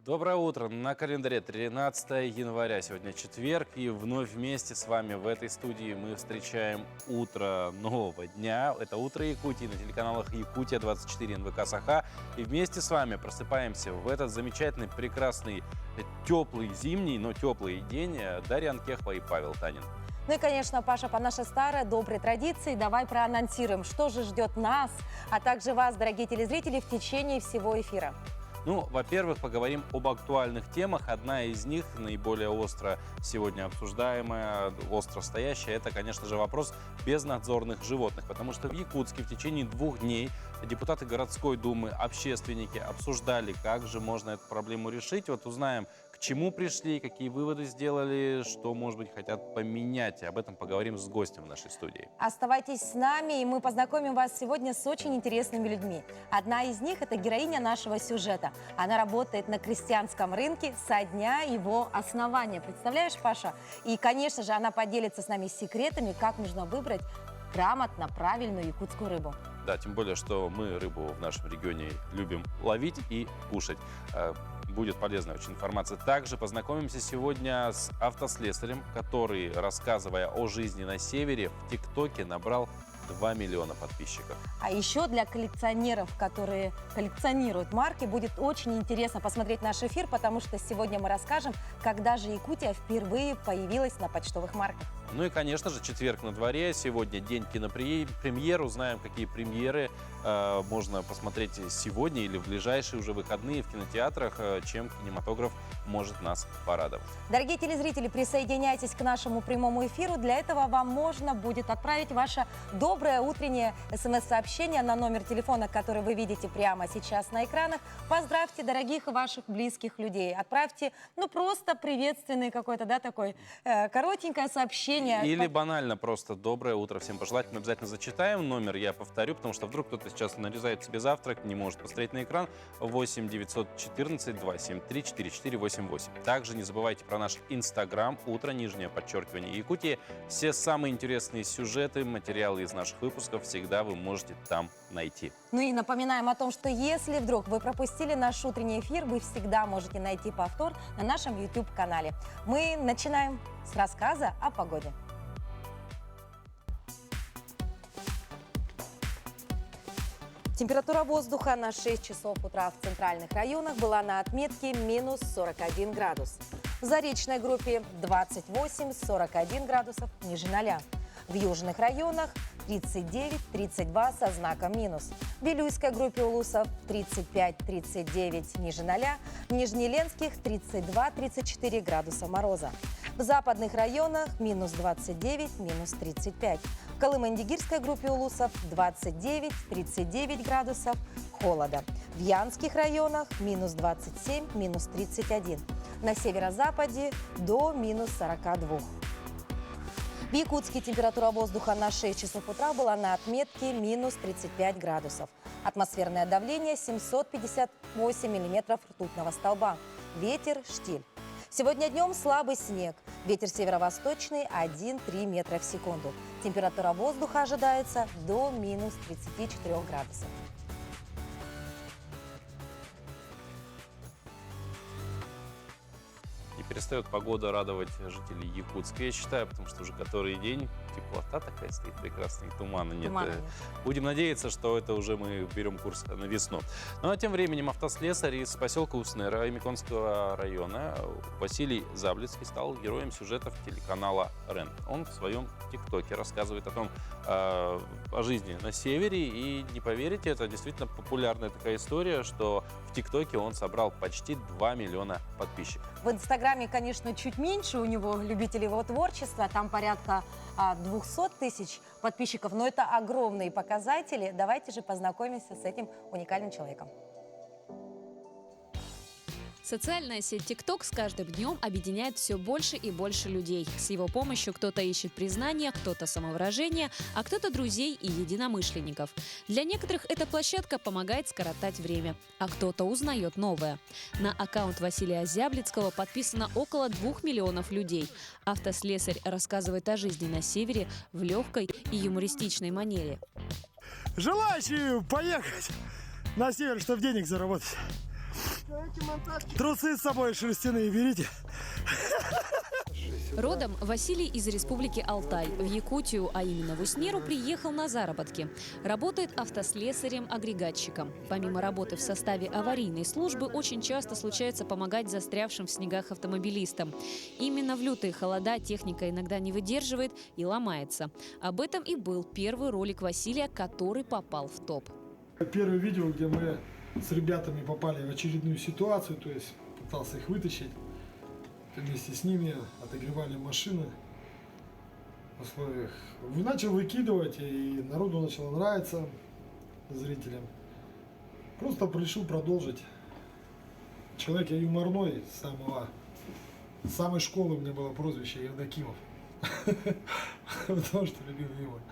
Доброе утро. На календаре 13 января. Сегодня четверг. И вновь вместе с вами в этой студии мы встречаем утро нового дня. Это «Утро Якутии» на телеканалах Якутия-24, НВК Саха. И вместе с вами просыпаемся в этот замечательный, прекрасный, теплый, зимний, но теплый день. Дарья Анкехова и Павел Танин. Ну и, конечно, Паша, по нашей старой доброй традиции, давай проанонсируем, что же ждет нас, а также вас, дорогие телезрители, в течение всего эфира. Ну, во-первых, поговорим об актуальных темах. Одна из них, наиболее остро сегодня обсуждаемая, остро стоящая, это, конечно же, вопрос безнадзорных животных. Потому что в Якутске в течение 2 дней депутаты городской думы, общественники обсуждали, как же можно эту проблему решить. Вот узнаем, к чему пришли, какие выводы сделали, что, может быть, хотят поменять. И об этом поговорим с гостем в нашей студии. Оставайтесь с нами, и мы познакомим вас сегодня с очень интересными людьми. Одна из них – это героиня нашего сюжета. Она работает на крестьянском рынке со дня его основания. Представляешь, Паша? И, конечно же, она поделится с нами секретами, как нужно выбрать грамотно правильную якутскую рыбу. Да, тем более, что мы рыбу в нашем регионе любим ловить и кушать. Будет полезная очень информация. Также познакомимся сегодня с автослесарем, который, рассказывая о жизни на севере, в ТикТоке набрал 2 миллиона подписчиков. А еще для коллекционеров, которые коллекционируют марки, будет очень интересно посмотреть наш эфир, потому что сегодня мы расскажем, когда же Якутия впервые появилась на почтовых марках. Ну и, конечно же, четверг на дворе. Сегодня день кинопремьер. Узнаем, какие премьеры можно посмотреть сегодня или в ближайшие уже выходные в кинотеатрах, чем кинематограф может нас порадовать. Дорогие телезрители, присоединяйтесь к нашему прямому эфиру. Для этого вам можно будет отправить ваше доброе утреннее СМС-сообщение на номер телефона, который вы видите прямо сейчас на экранах. Поздравьте дорогих ваших близких людей. Отправьте, просто приветственный какой-то, такой коротенькое сообщение. Или банально просто «Доброе утро» всем пожелать. Мы обязательно зачитаем. Номер я повторю, потому что вдруг кто-то сейчас нарезает себе завтрак, не может посмотреть на экран. 8 914 273 4488. Также не забывайте про наш Инстаграм «Утро, _, Якутия». Все самые интересные сюжеты, материалы из наших выпусков всегда вы можете там найти. Ну и напоминаем о том, что если вдруг вы пропустили наш утренний эфир, вы всегда можете найти повтор на нашем YouTube-канале. Мы начинаем с рассказа о погоде. Температура воздуха на 6 часов утра в центральных районах была на отметке минус 41 градус. В Заречной группе 28-41 градусов ниже 0. В южных районах 39-32 со знаком минус. В Вилюйской группе улусов 35-39 ниже 0. В Нижнеленских 32-34 градуса мороза. В западных районах минус 29, минус 35. В Колыман-Дигирской группе улусов 29-39 градусов холода. В Янских районах минус 27, минус 31. На северо-западе до минус 42. В Якутске температура воздуха на 6 часов утра была на отметке минус 35 градусов. Атмосферное давление 758 миллиметров ртутного столба. Ветер штиль. Сегодня днем слабый снег. Ветер северо-восточный 1-3 метра в секунду. Температура воздуха ожидается до минус 34 градусов. Не перестает погода радовать жителей Якутска, я считаю, потому что уже который день теплота такая стоит прекрасная, и тумана нет. Будем надеяться, что это уже мы берем курс на весну. Ну а тем временем автослесарь из поселка Уснера Миконского района Василий Заблицкий стал героем сюжетов телеканала РЕН. Он в своем ТикТоке рассказывает о том, о жизни на севере, и не поверите, это действительно популярная такая история, что в ТикТоке он собрал почти 2 миллиона подписчиков. В Инстаграме, конечно, чуть меньше у него любителей его творчества, там порядка 200 тысяч подписчиков, но это огромные показатели. Давайте же познакомимся с этим уникальным человеком. Социальная сеть TikTok с каждым днем объединяет все больше и больше людей. С его помощью кто-то ищет признания, кто-то самовыражения, а кто-то друзей и единомышленников. Для некоторых эта площадка помогает скоротать время, а кто-то узнает новое. На аккаунт Василия Зяблицкого подписано около 2 миллионов людей. Автослесарь рассказывает о жизни на севере в легкой и юмористичной манере. Желающие поехать на север, чтобы денег заработать. Трусы с собой шерстяные берите. Родом Василий из республики Алтай. В Якутию, а именно в Уснеру, приехал на заработки. Работает автослесарем-агрегатчиком. Помимо работы в составе аварийной службы, очень часто случается помогать застрявшим в снегах автомобилистам. Именно в лютые холода техника иногда не выдерживает и ломается. Об этом и был первый ролик Василия, который попал в топ. Первое видео, где мы с ребятами попали в очередную ситуацию, то есть пытался их вытащить. Вместе с ними отогревали машины в условиях. Начал выкидывать, и народу начало нравиться, зрителям. Просто решил продолжить. Человек я юморной, с самой школы у меня было прозвище Евдокимов. Потому что любил юмор.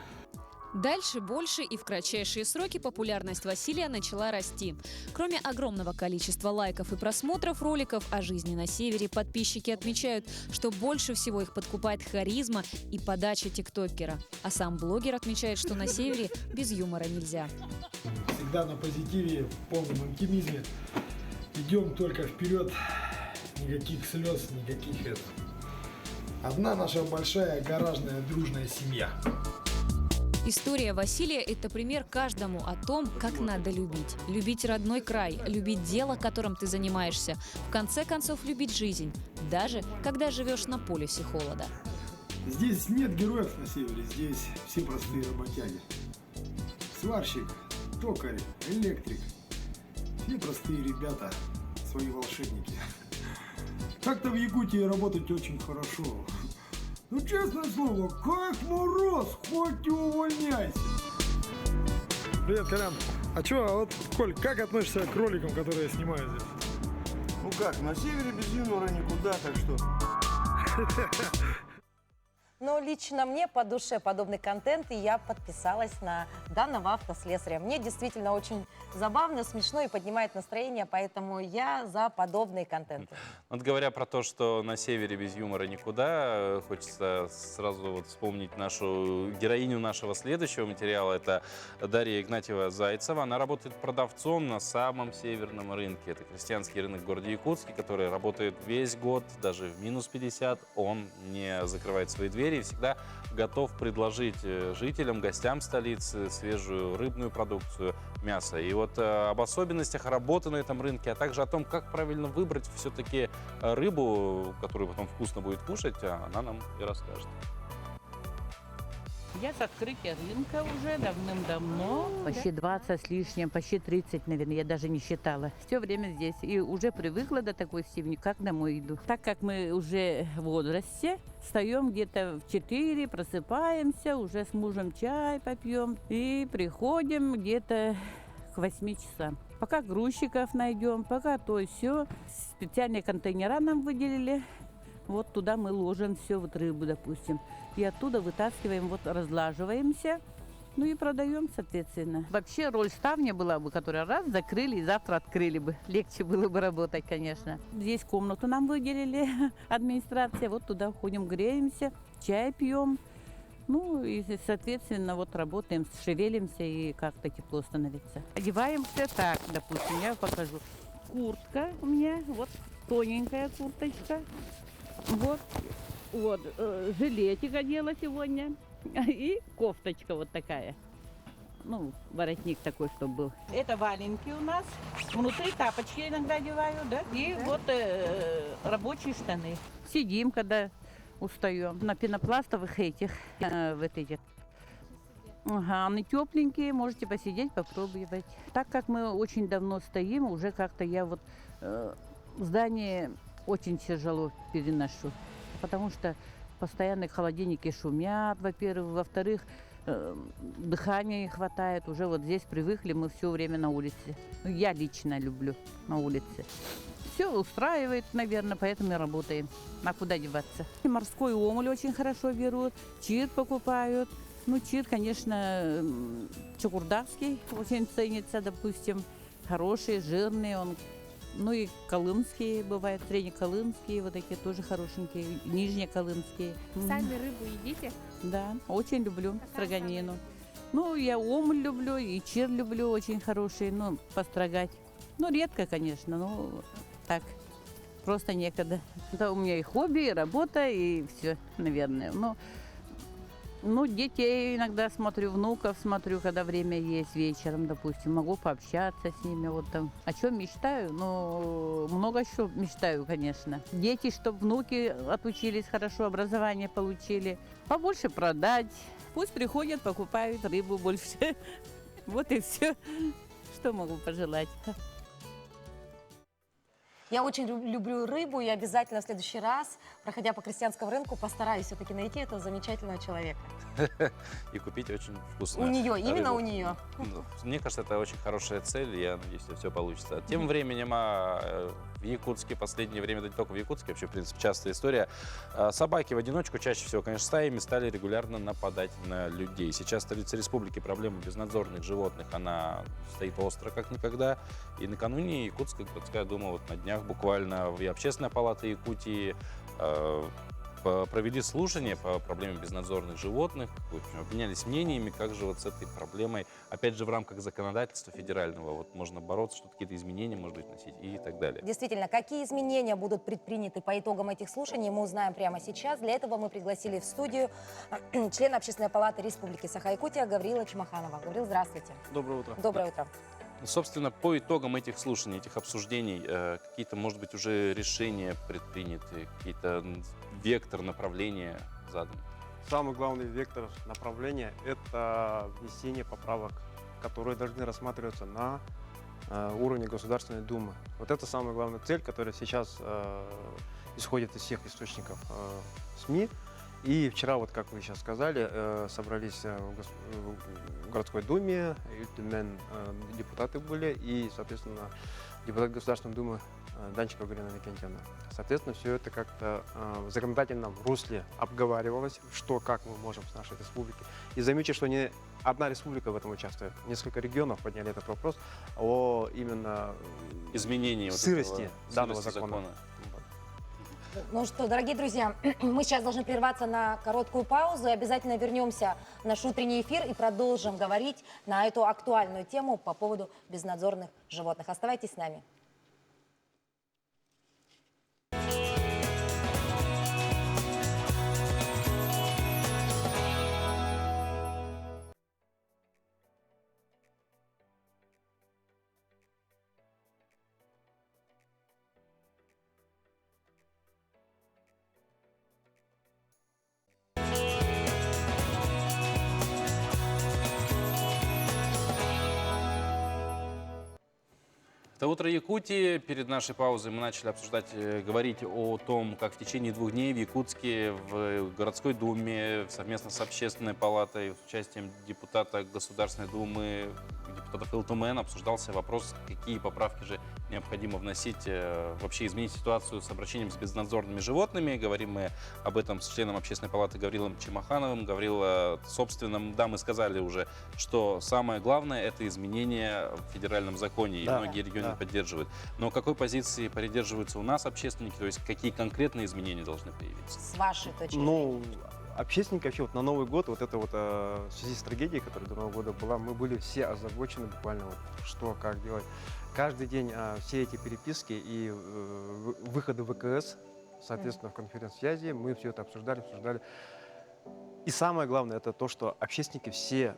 Дальше больше и в кратчайшие сроки популярность Василия начала расти. Кроме огромного количества лайков и просмотров роликов о жизни на севере, подписчики отмечают, что больше всего их подкупает харизма и подача тиктокера. А сам блогер отмечает, что на севере без юмора нельзя. Всегда на позитиве, в полном оптимизме. Идем только вперед. Никаких слез, никаких этого. Одна наша большая гаражная дружная семья. История Василия – это пример каждому о том, как надо любить. Любить родной край, любить дело, которым ты занимаешься. В конце концов, любить жизнь, даже когда живешь на полюсе холода. Здесь нет героев на севере, здесь все простые работяги. Сварщик, токарь, электрик. Все простые ребята, свои волшебники. Как-то в Якутии работать очень хорошо. Ну, честное слово, как мороз, хоть и увольняйся. Привет, Колян. Вот, Коль, как относишься к роликам, которые я снимаю здесь? Ну как, на севере без юмора никуда, так что... Но лично мне по душе подобный контент, и я подписалась на данного автослесаря. Мне действительно очень забавно, смешно и поднимает настроение, поэтому я за подобные контенты. Вот говоря про то, что на севере без юмора никуда, хочется сразу вот вспомнить нашу героиню нашего следующего материала. Это Дарья Игнатьева-Зайцева. Она работает продавцом на самом северном рынке. Это крестьянский рынок в городе Якутске, который работает весь год, даже в минус 50. Он не закрывает свои двери и всегда готов предложить жителям, гостям столицы свежую рыбную продукцию, мясо. И вот об особенностях работы на этом рынке, а также о том, как правильно выбрать все-таки рыбу, которую потом вкусно будет кушать, она нам и расскажет. Я с открытия рынка уже давным-давно. Почти 20 с лишним, почти 30, наверное, я даже не считала. Все время здесь. И уже привыкла до такой степени, как домой иду. Так как мы уже в возрасте, встаем где-то в 4, просыпаемся, уже с мужем чай попьем. И приходим где-то к 8 часам. Пока грузчиков найдем, пока то и все. Специальные контейнера нам выделили. Вот туда мы ложим все, вот рыбу, допустим. И оттуда вытаскиваем, вот разлаживаемся, ну и продаем, соответственно. Вообще роль ставня была бы, которая раз закрыли и завтра открыли бы. Легче было бы работать, конечно. Здесь комнату нам выделили, администрация. Вот туда ходим, греемся, чай пьем. Ну и, соответственно, вот работаем, шевелимся и как-то тепло становится. Одеваемся так, допустим, я покажу. Куртка у меня, вот тоненькая курточка. Вот, жилетик одела сегодня и кофточка вот такая. Ну, воротник такой, чтобы был. Это валенки у нас. Внутри тапочки иногда одеваю, да? И вот рабочие штаны. Сидим, когда устаем. На пенопластовых этих, Ага, они тепленькие, можете посидеть, попробовать. Так как мы очень давно стоим, уже как-то я вот здание очень тяжело переношу, потому что постоянно холодильники шумят, во-первых, во-вторых, дыхания не хватает, уже вот здесь привыкли, мы все время на улице. Я лично люблю на улице. Все устраивает, наверное, поэтому и работаем. А куда деваться? И морской омуль очень хорошо берут, чир покупают. Ну, чир, конечно, чукурдавский очень ценится, допустим, хороший, жирный он. Ну и колымские бывают, среднеколымские, вот такие тоже хорошенькие, нижнеколымские. Сами рыбу едите? Да, очень люблю строганину. Ну, я омуль люблю, и чир люблю, очень хороший, ну, построгать. Ну, редко, конечно, но так, просто некогда. Да, у меня и хобби, и работа, и все, наверное. Но, ну, детей иногда смотрю, внуков смотрю, когда время есть вечером, допустим, могу пообщаться с ними. Вот там. О чем мечтаю? Ну, много еще мечтаю, конечно. Дети, чтобы внуки отучились, хорошо образование получили. Побольше продать. Пусть приходят, покупают рыбу больше. Вот и все, что могу пожелать. Я очень люблю рыбу и обязательно в следующий раз, проходя по крестьянскому рынку, постараюсь все-таки найти этого замечательного человека. И купить очень вкусно. У нее, именно у нее. Мне кажется, это очень хорошая цель, я надеюсь, все получится. Тем временем в Якутске, последнее время, да не только в Якутске, вообще, в принципе, частая история, собаки в одиночку, чаще всего, конечно, стаями, стали регулярно нападать на людей. Сейчас в столице республики проблема безнадзорных животных, она стоит остро, как никогда. И накануне Якутская городская дума вот на днях буквально и Общественная палата Якутии провели слушание по проблеме безнадзорных животных, в общем, обменялись мнениями, как же вот с этой проблемой, опять же, в рамках законодательства федерального, вот можно бороться, что какие-то изменения, может быть, вносить и так далее. Действительно, какие изменения будут предприняты по итогам этих слушаний, мы узнаем прямо сейчас. Для этого мы пригласили в студию члена Общественной палаты Республики Саха-Якутия Гаврила Чимаханова. Гаврил, здравствуйте. Доброе утро. Доброе утро. Собственно, по итогам этих слушаний, этих обсуждений, какие-то, может быть, уже решения предприняты, какие-то вектор, направления задан? Самый главный вектор направления – это внесение поправок, которые должны рассматриваться на уровне Государственной Думы. Вот это самая главная цель, которая сейчас исходит из всех источников СМИ. И вчера, вот как вы сейчас сказали, собрались в городской думе, депутаты были, и, соответственно, депутат Государственной Думы Данчикова Галина Викентьевна. Соответственно, все это как-то в законодательном русле обговаривалось, что, как мы можем с нашей республики. И заметьте, что не одна республика в этом участвует. Несколько регионов подняли этот вопрос о именно изменении сырости данного закона. Ну что, дорогие друзья, мы сейчас должны прерваться на короткую паузу и обязательно вернемся в наш утренний эфир и продолжим говорить на эту актуальную тему по поводу безнадзорных животных. Оставайтесь с нами. Это «Утро Якутии». Перед нашей паузой мы начали обсуждать, говорить о том, как в течение 2 дней в Якутске, в городской думе, совместно с Общественной палатой, с участием депутата Государственной думы, депутата Филтумен, обсуждался вопрос, какие поправки же необходимо вносить, вообще изменить ситуацию с обращением с безнадзорными животными. Говорим мы об этом с членом Общественной палаты Гаврилом Чимахановым. Гаврил, собственно, да, мы сказали уже, что самое главное – это изменения в федеральном законе, и многие регионы поддерживают. Но какой позиции придерживаются у нас общественники, то есть какие конкретные изменения должны появиться? С вашей точки зрения. Ну, общественники вообще вот на Новый год, вот это вот в связи с трагедией, которая до Нового года была, мы были все озабочены буквально вот что, как делать. Каждый день все эти переписки и выходы в ВКС, соответственно, в конференц-связи, мы все это обсуждали. И самое главное, это то, что общественники все,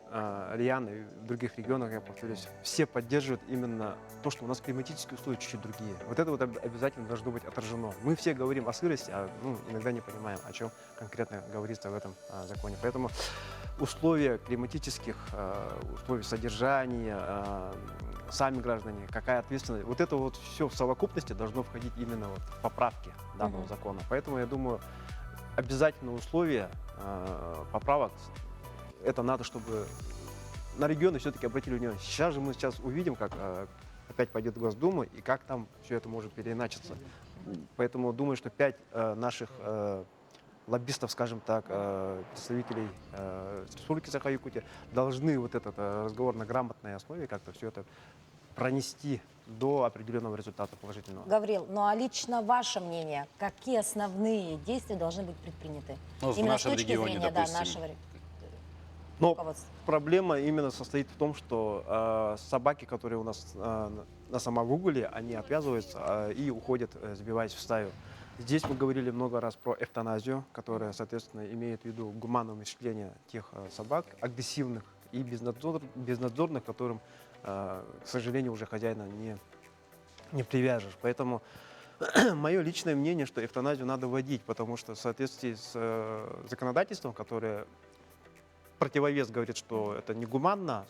рьяны в других регионах, я повторюсь, все поддерживают именно то, что у нас климатические условия чуть-чуть другие. Вот это вот обязательно должно быть отражено. Мы все говорим о сырости, а иногда не понимаем, о чем конкретно говорится в этом законе. Поэтому условия климатических, условий содержания, сами граждане, какая ответственность, вот это вот все в совокупности должно входить именно вот в поправки данного закона. Поэтому я думаю, обязательное условие поправок, это надо, чтобы на регионы все-таки обратили внимание. Сейчас же мы увидим, как опять пойдет в Госдуму и как там все это может переиначиться. Поэтому думаю, что 5 наших лоббистов, скажем так, представителей Республики Саха-Якутия должны вот этот разговор на грамотной основе как-то все это пронести до определенного результата положительного. Гаврил, ну а лично ваше мнение, какие основные действия должны быть предприняты? Ну, в Именно нашем с точки регионе, зрения, допустим. нашего Но руководство? проблема именно состоит в том, что собаки, которые у нас на самовыгуле, они отвязываются и уходят, сбиваясь в стаю. Здесь мы говорили много раз про эвтаназию, которая, соответственно, имеет в виду гуманное умерщвление тех собак, агрессивных и безнадзорных, которым, к сожалению, уже хозяина не привяжешь. Поэтому мое личное мнение, что эвтаназию надо вводить, потому что в соответствии с законодательством, которое противовес говорит, что это негуманно,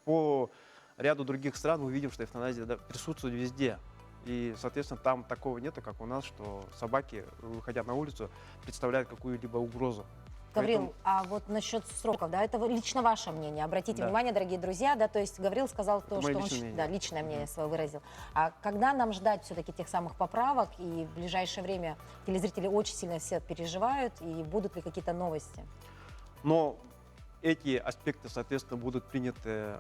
по ряду других стран мы видим, что эвтаназия присутствует везде. И, соответственно, там такого нет, как у нас, что собаки, выходя на улицу, представляют какую-либо угрозу. Гаврил, а вот насчет сроков, да, это лично ваше мнение. Обратите внимание, дорогие друзья, да, то есть Гаврил сказал то, Это мое что он личное мнение. да, личное мнение свое выразил. А когда нам ждать все-таки тех самых поправок, и в ближайшее время телезрители очень сильно все переживают, и будут ли какие-то новости? Но эти аспекты, соответственно, будут приняты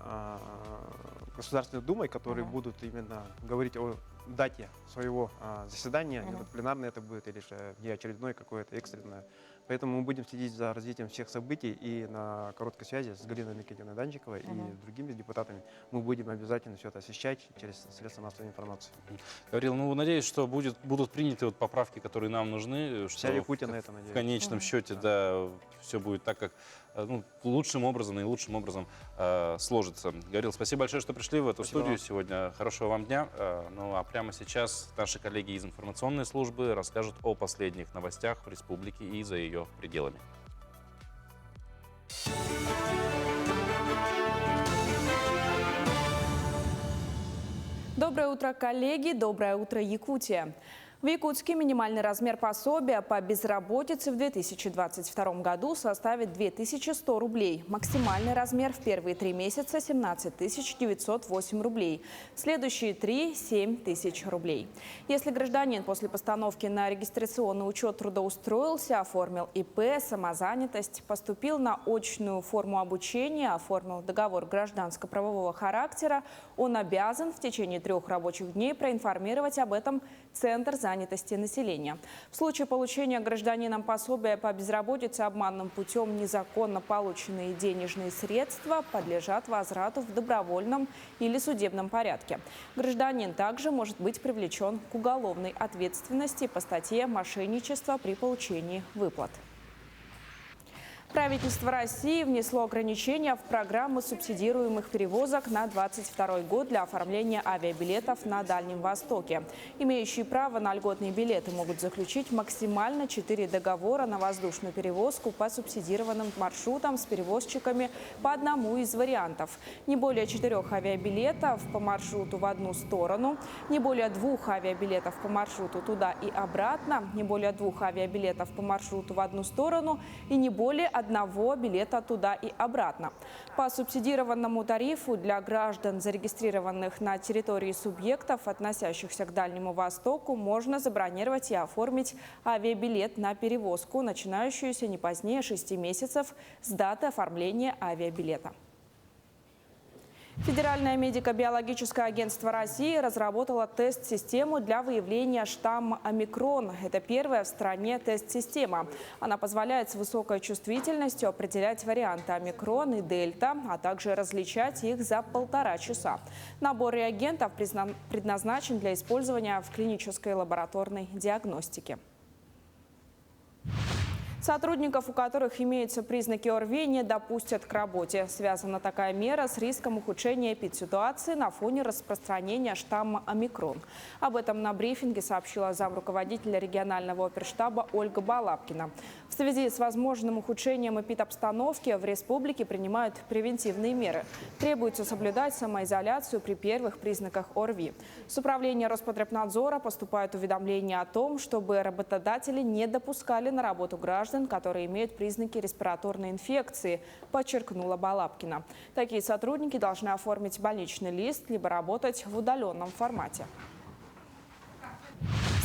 Государственной Думой, которые будут именно говорить о дате своего заседания, это пленарное это будет или же неочередное какое-то экстренное. Поэтому мы будем следить за развитием всех событий и на короткой связи с Галиной Никитиной Данчиковой и другими депутатами мы будем обязательно все это освещать через средства массовой информации. Гаврил, ну, надеюсь, что будут приняты вот поправки, которые нам нужны. Вся Что Якутия на это в надеется. конечном счете, да, все будет так, как лучшим образом сложится. Гаврил, спасибо большое, что пришли в эту Спасибо студию вам. сегодня. Хорошего вам дня. Ну а прямо сейчас наши коллеги из информационной службы расскажут о последних новостях в республике и за ее пределами. Доброе утро, коллеги! Доброе утро, Якутия! В Якутске минимальный размер пособия по безработице в 2022 году составит 2100 рублей. Максимальный размер в первые 3 месяца – 17 908 рублей. Следующие 3 – 7 тысяч рублей. Если гражданин после постановки на регистрационный учет трудоустроился, оформил ИП, самозанятость, поступил на очную форму обучения, оформил договор гражданско-правового характера, он обязан в течение 3 рабочих дней проинформировать об этом Центр занятости населения. В случае получения гражданином пособия по безработице обманным путем незаконно полученные денежные средства подлежат возврату в добровольном или судебном порядке. Гражданин также может быть привлечен к уголовной ответственности по статье «Мошенничество при получении выплат». Правительство России внесло ограничения в программы субсидируемых перевозок на 2022 год для оформления авиабилетов на Дальнем Востоке. Имеющие право на льготные билеты могут заключить максимально 4 договора на воздушную перевозку по субсидированным маршрутам с перевозчиками по одному из вариантов. Не более 4 авиабилетов по маршруту в одну сторону, не более 2 авиабилетов по маршруту туда и обратно, не более 2 авиабилетов по маршруту в одну сторону и не более 1 билета туда и обратно. По субсидированному тарифу для граждан, зарегистрированных на территории субъектов, относящихся к Дальнему Востоку, можно забронировать и оформить авиабилет на перевозку, начинающуюся не позднее 6 месяцев с даты оформления авиабилета. Федеральное медико-биологическое агентство России разработало тест-систему для выявления штамма омикрон. Это первая в стране тест-система. Она позволяет с высокой чувствительностью определять варианты омикрон и дельта, а также различать их за 1,5 часа. Набор реагентов предназначен для использования в клинической лабораторной диагностике. Сотрудников, у которых имеются признаки ОРВИ, не допустят к работе. Связана такая мера с риском ухудшения эпидситуации на фоне распространения штамма омикрон. Об этом на брифинге сообщила замруководителя регионального оперштаба Ольга Балапкина. В связи с возможным ухудшением эпидобстановки в республике принимают превентивные меры. Требуется соблюдать самоизоляцию при первых признаках ОРВИ. С управления Роспотребнадзора поступают уведомления о том, чтобы работодатели не допускали на работу граждан, которые имеют признаки респираторной инфекции, подчеркнула Балапкина. Такие сотрудники должны оформить больничный лист либо работать в удаленном формате.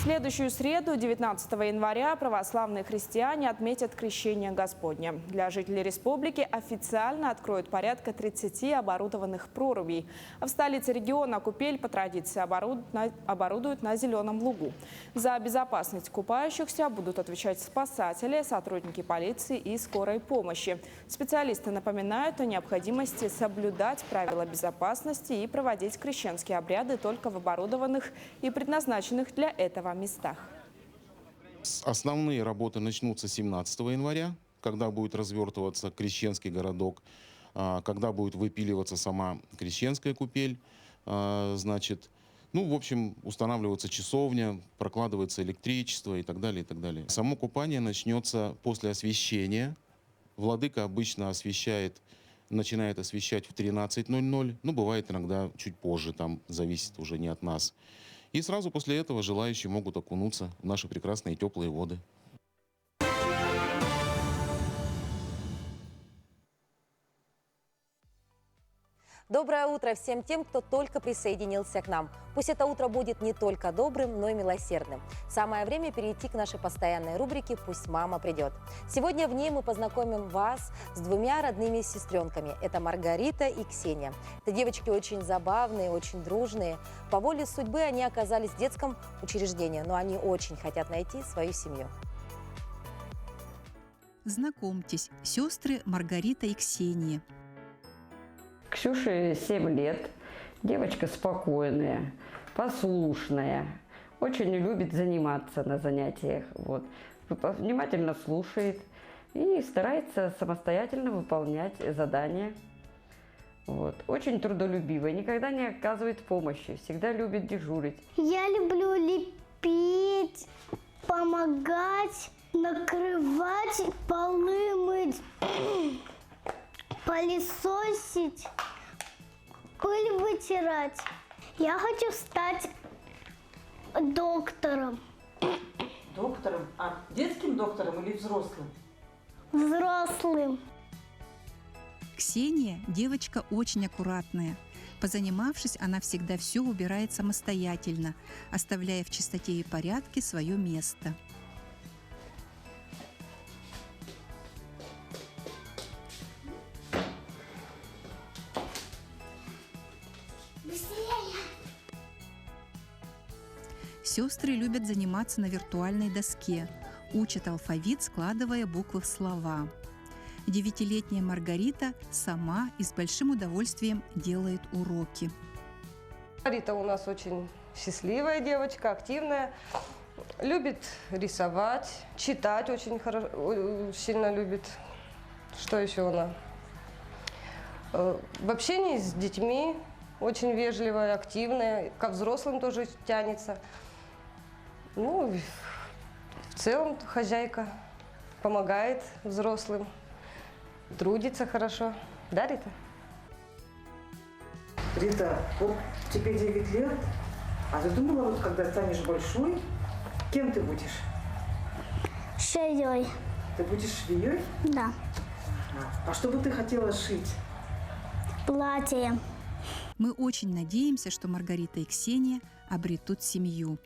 С следующую среду, 19 января, православные христиане отметят Крещение Господне. Для жителей республики официально откроют порядка 30 оборудованных прорубей. А в столице региона купель по традиции оборудуют на Зеленом лугу. За безопасность купающихся будут отвечать спасатели, сотрудники полиции и скорой помощи. Специалисты напоминают о необходимости соблюдать правила безопасности и проводить крещенские обряды только в оборудованных и предназначенных для этого местах. Основные работы начнутся 17 января, когда будет развертываться Крещенский городок, когда будет выпиливаться сама Крещенская купель, значит, в общем, устанавливается часовня, прокладывается электричество и так далее, и так далее. Само купание начнется после освящения. Владыка обычно начинает освещать в 13:00, бывает иногда чуть позже, там зависит уже не от нас. И сразу после этого желающие могут окунуться в наши прекрасные теплые воды. Доброе утро всем тем, кто только присоединился к нам. Пусть это утро будет не только добрым, но и милосердным. Самое время перейти к нашей постоянной рубрике «Пусть мама придет». Сегодня в ней мы познакомим вас с двумя родными сестренками. Это Маргарита и Ксения. Это девочки очень забавные, очень дружные. По воле судьбы они оказались в детском учреждении, но они очень хотят найти свою семью. Знакомьтесь, сестры Маргарита и Ксения. Ксюше 7 лет, девочка спокойная, послушная, очень любит заниматься на занятиях, внимательно слушает и старается самостоятельно выполнять задания. Очень трудолюбивая, никогда не оказывает помощи, всегда любит дежурить. Я люблю лепить, помогать, накрывать, полы мыть, пылесосить, пыль вытирать. Я хочу стать доктором. Доктором? А детским доктором или взрослым? Взрослым. Ксения – девочка очень аккуратная. Позанимавшись, она всегда все убирает самостоятельно, оставляя в чистоте и порядке свое место. Сестры любят заниматься на виртуальной доске, учат алфавит, складывая буквы в слова. 9-летняя Маргарита сама и с большим удовольствием делает уроки. Маргарита у нас очень счастливая девочка, активная, любит рисовать, читать очень сильно любит. Что еще она? В общении с детьми очень вежливая, активная, ко взрослым тоже тянется. В целом хозяйка, помогает взрослым, трудится хорошо. Да, Рита? Рита, тебе 9 лет, а ты думала, когда станешь большой, кем ты будешь? Швеей. Ты будешь швеей? Да. А что бы ты хотела шить? Платье. Мы очень надеемся, что Маргарита и Ксения обретут семью.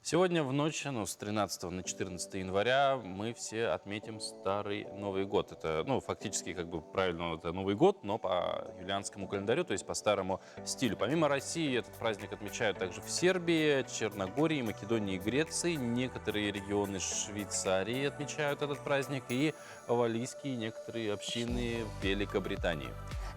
Сегодня в ночь, с 13 на 14 января мы все отметим Старый Новый год. Это, фактически, правильно, это Новый год, но по юлианскому календарю, то есть по старому стилю. Помимо России, этот праздник отмечают также в Сербии, Черногории, Македонии и Греции. Некоторые регионы Швейцарии отмечают этот праздник и валлийские некоторые общины в Великобритании.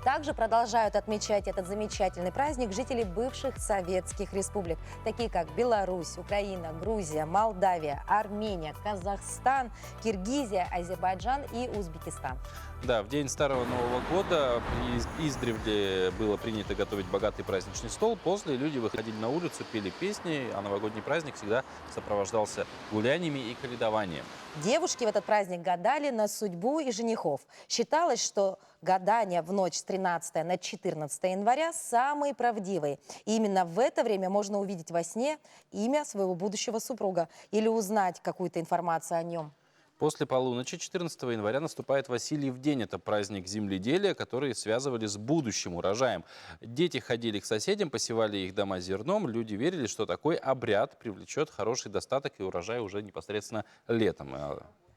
Также продолжают отмечать этот замечательный праздник жители бывших советских республик, такие как Беларусь, Украина, Грузия, Молдавия, Армения, Казахстан, Киргизия, Азербайджан и Узбекистан. Да, в день Старого Нового года издревле было принято готовить богатый праздничный стол. После люди выходили на улицу, пели песни, а новогодний праздник всегда сопровождался гуляниями и каледованием. Девушки в этот праздник гадали на судьбу и женихов. Считалось, что гадания в ночь с 13 на 14 января самые правдивые. И именно в это время можно увидеть во сне имя своего будущего супруга или узнать какую-то информацию о нем. После полуночи 14 января наступает Васильев день. Это праздник земледелия, который связывали с будущим урожаем. Дети ходили к соседям, посевали их дома зерном. Люди верили, что такой обряд привлечет хороший достаток и урожай уже непосредственно летом.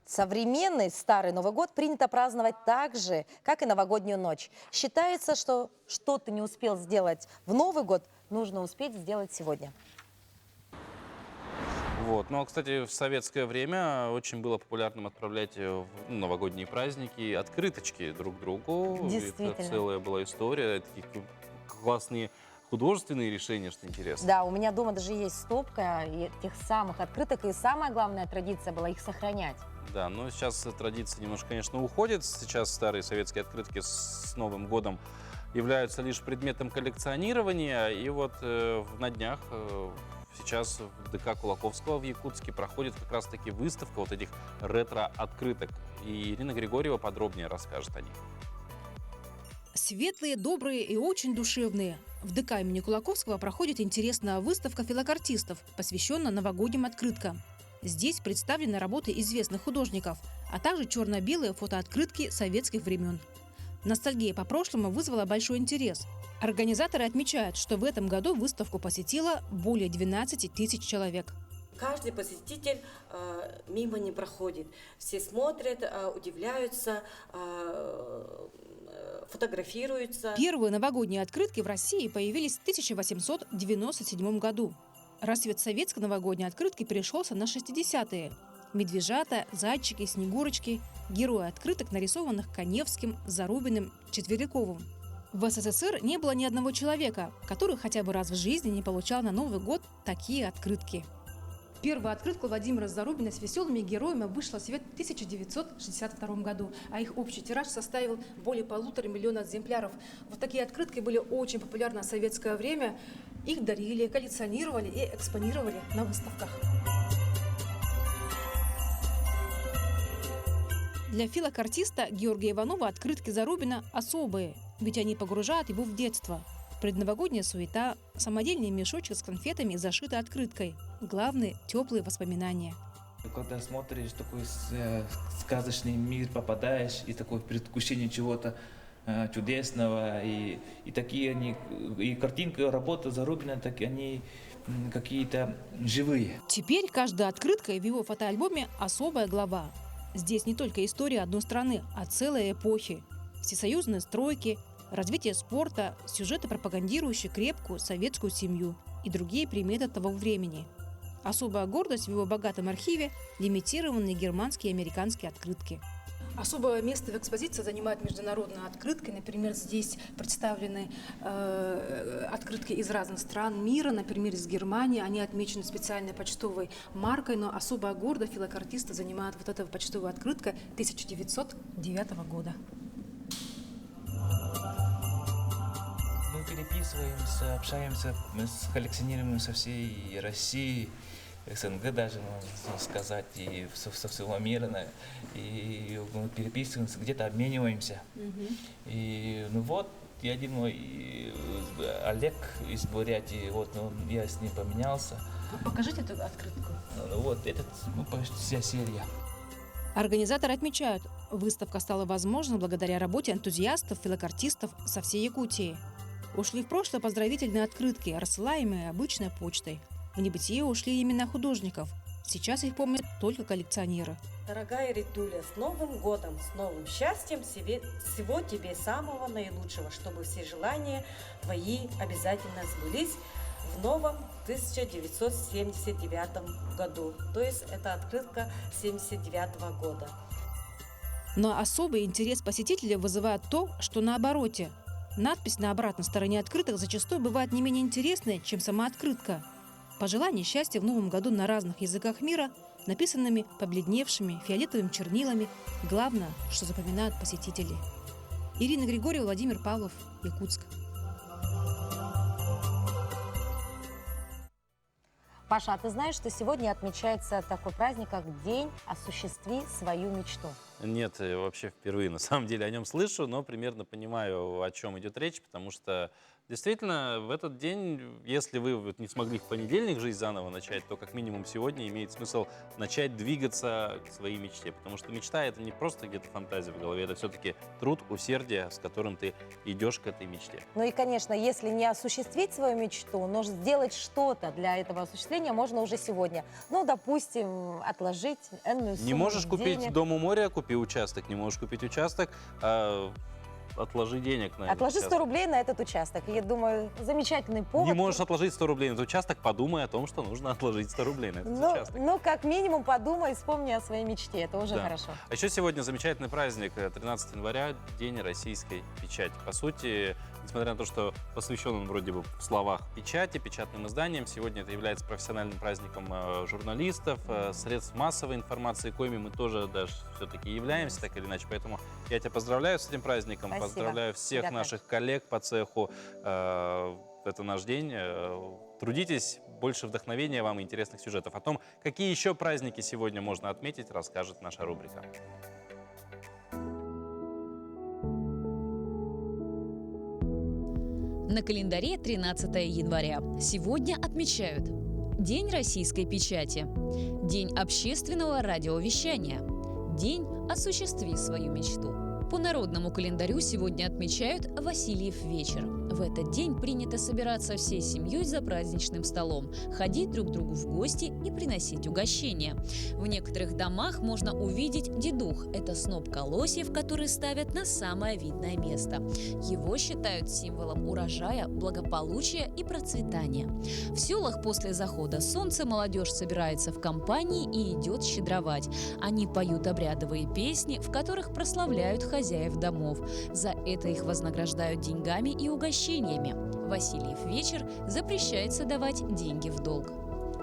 Современный Старый Новый год принято праздновать так же, как и новогоднюю ночь. Считается, что ты не успел сделать в Новый год, нужно успеть сделать сегодня. Вот. Ну, кстати, в советское время очень было популярным отправлять в новогодние праздники открыточки друг другу. Действительно. Это целая была история, такие классные художественные решения, что интересно. Да, у меня дома даже есть стопка тех самых открыток, и самая главная традиция была их сохранять. Да, но сейчас традиция немножко, конечно, уходит. Сейчас старые советские открытки с Новым годом являются лишь предметом коллекционирования. И вот на днях сейчас в ДК Кулаковского в Якутске проходит как раз-таки выставка вот этих ретро-открыток. И Ирина Григорьева подробнее расскажет о них. Светлые, добрые и очень душевные. В ДК имени Кулаковского проходит интересная выставка филокартистов, посвященная новогодним открыткам. Здесь представлены работы известных художников, а также черно-белые фотооткрытки советских времен. Ностальгия по прошлому вызвала большой интерес. Организаторы отмечают, что в этом году выставку посетило более 12 тысяч человек. Каждый посетитель мимо не проходит. Все смотрят, удивляются, фотографируются. Первые новогодние открытки в России появились в 1897 году. Рассвет советской новогодней открытки перешелся на 60-е. Медвежата, зайчики, снегурочки – герои открыток, нарисованных Каневским, Зарубиным, Четвериковым. В СССР не было ни одного человека, который хотя бы раз в жизни не получал на Новый год такие открытки. Первая открытка Владимира Зарубина с веселыми героями вышла в свет в 1962 году, а их общий тираж составил более 1,5 миллиона экземпляров. Вот такие открытки были очень популярны в советское время. Их дарили, коллекционировали и экспонировали на выставках. Для филокартиста Георгия Иванова открытки Зарубина особые, ведь они погружают его в детство. Предновогодняя суета, самодельный мешочек с конфетами, зашитый открыткой. Главное – теплые воспоминания. Когда смотришь такой сказочный мир, попадаешь, и такое предвкушение чего-то чудесного, и такие они, и картинка, работа Зарубина, так они какие-то живые. Теперь каждая открытка в его фотоальбоме – особая глава. Здесь не только история одной страны, а целой эпохи. Всесоюзные стройки, развитие спорта, сюжеты, пропагандирующие крепкую советскую семью и другие приметы того времени. Особая гордость в его богатом архиве – лимитированные германские и американские открытки. Особое место в экспозиции занимают международные открытки. Например, здесь представлены открытки из разных стран мира, например, из Германии. Они отмечены специальной почтовой маркой, но особая гордость филокартиста занимает вот эта почтовая открытка 1909 года. Мы переписываемся, общаемся, мы коллекционируем со всей России, СНГ даже, можно сказать, и со всего мира. И мы переписываемся, где-то обмениваемся. И ну вот, и один мой Олег из Бурятии, вот, ну, я с ним поменялся. Покажите эту открытку. Вот, это вся серия. Организаторы отмечают, выставка стала возможной благодаря работе энтузиастов, филокартистов со всей Якутии. Ушли в прошлое поздравительные открытки, рассылаемые обычной почтой. В небытие ушли имена художников. Сейчас их помнят только коллекционеры. Дорогая Ритуля, с Новым годом, с новым счастьем, всего тебе самого наилучшего, чтобы все желания твои обязательно сбылись в новом 1979 году. То есть это открытка 1979 года. Но особый интерес посетителей вызывает то, что на обороте. Надпись на обратной стороне открыток зачастую бывает не менее интересной, чем сама открытка. Пожелания счастья в новом году на разных языках мира, написанными побледневшими фиолетовыми чернилами. Главное, что запоминают посетители. Ирина Григорьева, Владимир Павлов, Якутск. Паша, а ты знаешь, что сегодня отмечается такой праздник, как День «Осуществи свою мечту»? Нет, вообще впервые на самом деле о нем слышу, но примерно понимаю, о чем идет речь, потому что действительно в этот день, если вы вот не смогли в понедельник жизнь заново начать, то как минимум сегодня имеет смысл начать двигаться к своей мечте, потому что мечта — это не просто где-то фантазия в голове, это все-таки труд, усердие, с которым ты идешь к этой мечте. Ну и, конечно, если не осуществить свою мечту, но сделать что-то для этого осуществления можно уже сегодня. Ну, допустим, отложить энную сумму Не можешь купить денег. дом у моря, купи участок. Не можешь купить участок, отложи денег на этот Отложи 100 участок. рублей на этот участок. И я думаю, замечательный повод. Не можешь отложить 100 рублей на этот участок, подумай о том, что нужно отложить 100 рублей на этот участок. Ну, как минимум, подумай, вспомни о своей мечте. Это уже Да. хорошо. А еще сегодня замечательный праздник, 13 января, День российской печати. По сути, несмотря на то, что посвящен он вроде бы в словах печати, печатным изданиям, сегодня это является профессиональным праздником журналистов, средств массовой информации, коими мы тоже даже все-таки являемся, так или иначе. Поэтому я тебя поздравляю с этим праздником, Спасибо. поздравляю всех Тебя наших коллег по цеху. Это наш день. Трудитесь, больше вдохновения вам и интересных сюжетов. О том, какие еще праздники сегодня можно отметить, расскажет наша рубрика. На календаре 13 января. Сегодня отмечают День российской печати, День общественного радиовещания, День «Осуществи свою мечту». По народному календарю сегодня отмечают Васильев вечер. В этот день принято собираться всей семьей за праздничным столом, ходить друг к другу в гости и приносить угощения. В некоторых домах можно увидеть дедух – это сноп колосьев, который ставят на самое видное место. Его считают символом урожая, благополучия и процветания. В селах после захода солнца молодежь собирается в компании и идет щедровать. Они поют обрядовые песни, в которых прославляют хозяев домов. За это их вознаграждают деньгами и угощениями. Васильев вечер запрещается давать деньги в долг.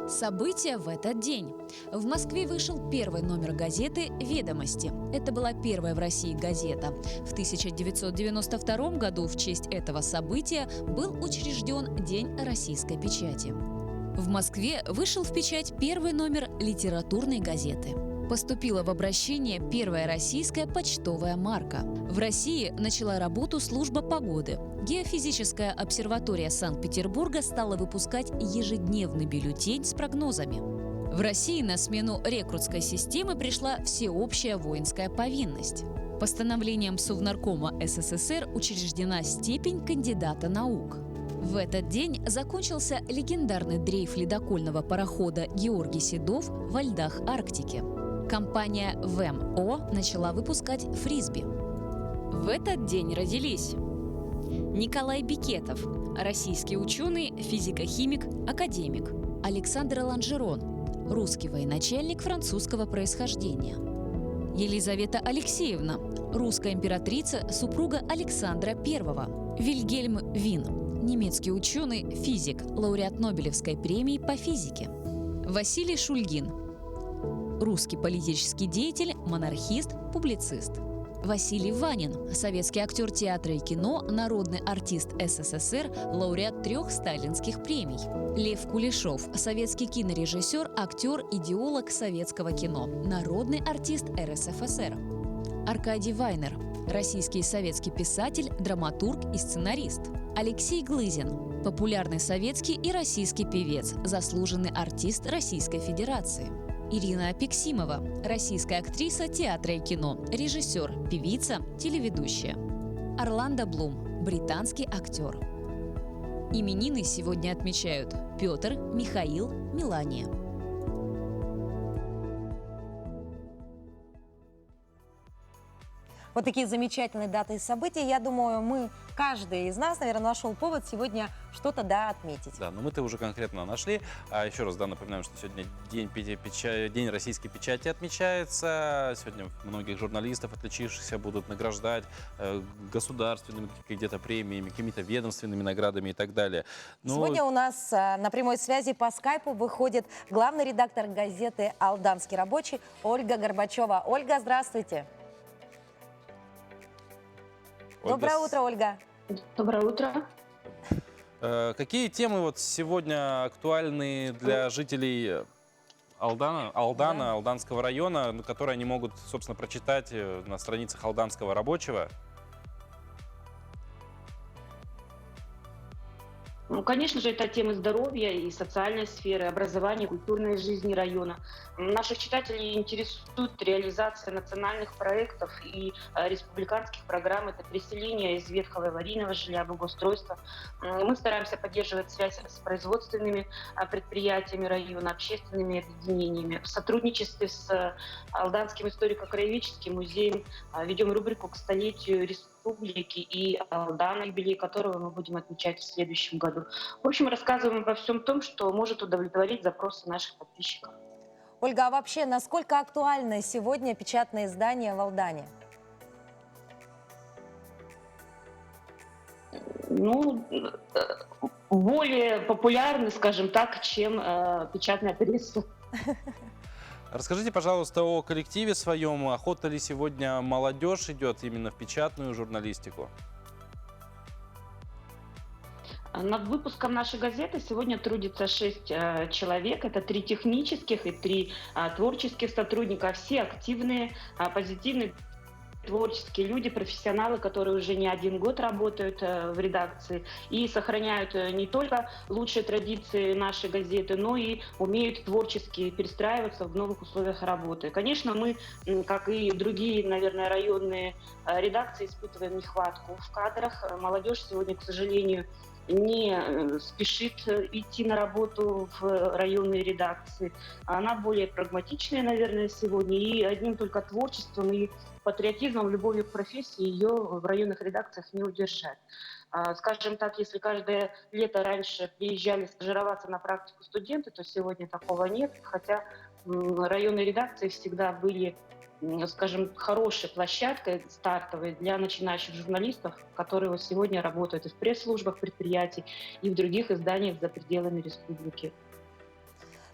События в этот день. В Москве вышел первый номер газеты «Ведомости». Это была первая в России газета. В 1992 году в честь этого события был учрежден День российской печати. В Москве вышел в печать первый номер литературной газеты. Поступила в обращение первая российская почтовая марка. В России начала работу служба погоды. Геофизическая обсерватория Санкт-Петербурга стала выпускать ежедневный бюллетень с прогнозами. В России на смену рекрутской системы пришла всеобщая воинская повинность. Постановлением Совнаркома СССР учреждена степень кандидата наук. В этот день закончился легендарный дрейф ледокольного парохода «Георгий Седов» во льдах Арктики. Компания ВМО начала выпускать фрисби. В этот день родились Николай Бекетов, российский ученый, физико-химик, академик. Александр Ланжерон, русский военачальник французского происхождения. Елизавета Алексеевна, русская императрица, супруга Александра I. Вильгельм Вин, немецкий ученый, физик, лауреат Нобелевской премии по физике. Василий Шульгин, русский политический деятель, монархист, публицист. Василий Ванин, советский актер театра и кино, народный артист СССР, лауреат 3 сталинских премий. Лев Кулешов, советский кинорежиссер, актер, идеолог советского кино, народный артист РСФСР. Аркадий Вайнер, российский и советский писатель, драматург и сценарист. Алексей Глызин, популярный советский и российский певец, заслуженный артист Российской Федерации. Ирина Апексимова, российская актриса театра и кино, режиссер, певица, телеведущая. Орландо Блум, британский актер. Именины сегодня отмечают Петр, Михаил, Мелания. Вот такие замечательные даты и события. Я думаю, каждый из нас, наверное, нашел повод сегодня что-то отметить. Да, но мы-то уже конкретно нашли. А еще раз, напоминаем, что сегодня День российской печати отмечается. Сегодня многих журналистов, отличившихся, будут награждать государственными где-то премиями, какими-то ведомственными наградами и так далее. Сегодня у нас на прямой связи по скайпу выходит главный редактор газеты «Алданский рабочий» Ольга Горбачева. Ольга, здравствуйте. Доброе утро, Ольга. Доброе утро. Какие темы сегодня актуальны для жителей Алдана, Алданского района, которые они могут, собственно, прочитать на страницах Алданского рабочего. Ну, конечно же, это темы здоровья и социальной сферы, образования, культурной жизни района. Наших читателей интересует реализация национальных проектов и республиканских программ. Это переселение из ветхого аварийного жилья, благоустройства. Мы стараемся поддерживать связь с производственными предприятиями района, общественными объединениями. В сотрудничестве с Алданским историко-краеведческим музеем ведем рубрику «К столетию республики» и Алдана, юбилей которого мы будем отмечать в следующем году. В общем, рассказываем обо всем том, что может удовлетворить запросы наших подписчиков. Ольга, а вообще, насколько актуальны сегодня печатные издания в Алдане? Ну, более популярны, скажем так, чем печатная пресса. Расскажите, пожалуйста, о коллективе своем. Охота ли сегодня молодежь идет именно в печатную журналистику? Над выпуском нашей газеты сегодня трудится 6 человек. Это 3 технических и 3 творческих сотрудника. Все активные, позитивные, творческие люди, профессионалы, которые уже не 1 год работают в редакции и сохраняют не только лучшие традиции нашей газеты, но и умеют творчески перестраиваться в новых условиях работы. Конечно, мы, как и другие, наверное, районные редакции, испытываем нехватку в кадрах. Молодежь сегодня, к сожалению, не спешит идти на работу в районные редакции. Она более прагматичная, наверное, сегодня. И одним только творчеством и патриотизмом, любовью к профессии ее в районных редакциях не удержать. Скажем так, если каждое лето раньше приезжали стажироваться на практику студенты, то сегодня такого нет. Хотя районные редакции всегда были, скажем, хорошей площадкой стартовой для начинающих журналистов, которые вот сегодня работают и в пресс-службах предприятий, и в других изданиях за пределами республики.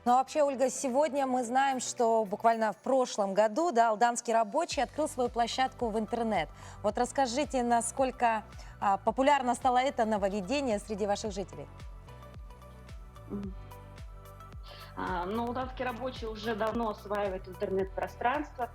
Ну а вообще, Ольга, сегодня мы знаем, что буквально в прошлом году Алданский рабочий открыл свою площадку в интернет. Вот расскажите, насколько популярно стало это нововведение среди ваших жителей? Но Алданский рабочий уже давно осваивает интернет-пространство.